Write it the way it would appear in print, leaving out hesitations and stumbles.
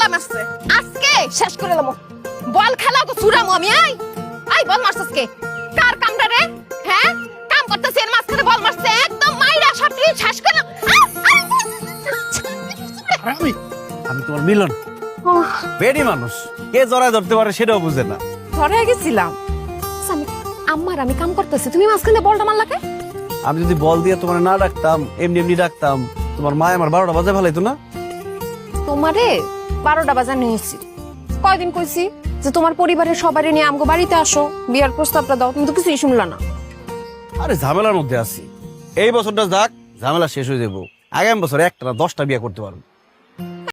কাম আছে আজকে শেষ করে দেবো বল খেলা তো ছুড়ামো আমি আই বল মারছস কে কার কামটা রে হ্যাঁ কাম করতেছে এর মাঝখানে বল মারছে একদম মাইরা সবটি শেষ করে আমি আমি তোমার মিলন বেডি মানুষ কে জড়ায় ধরতে পারে সেটাও বুঝে না। ধরে গেছিলাম আমি কাম করতেছি তুমি মাঝখানে বলটা মারলা কে আমি যদি বল দিয়ে তোমার না ডাকতাম এমনি এমনি ডাকতাম তোমার মা আমার 12টা বাজে ফেলাইতো না। তোমারে 12টা বাজানো হয়েছি কয়দিন কইছি যে তোমার পরিবারের সবারই নিয়ে আমগো বাড়িতে আসো বিয়ার প্রস্তাবটা দাও তুমি তো কিছুই শুনলা না। আরে ঝামেলার মধ্যে আছি এই বছরটা যাক ঝামেলা শেষ হয়ে যাবো আগামী বছর একটা না 10টা বিয়ে করতে পারবো।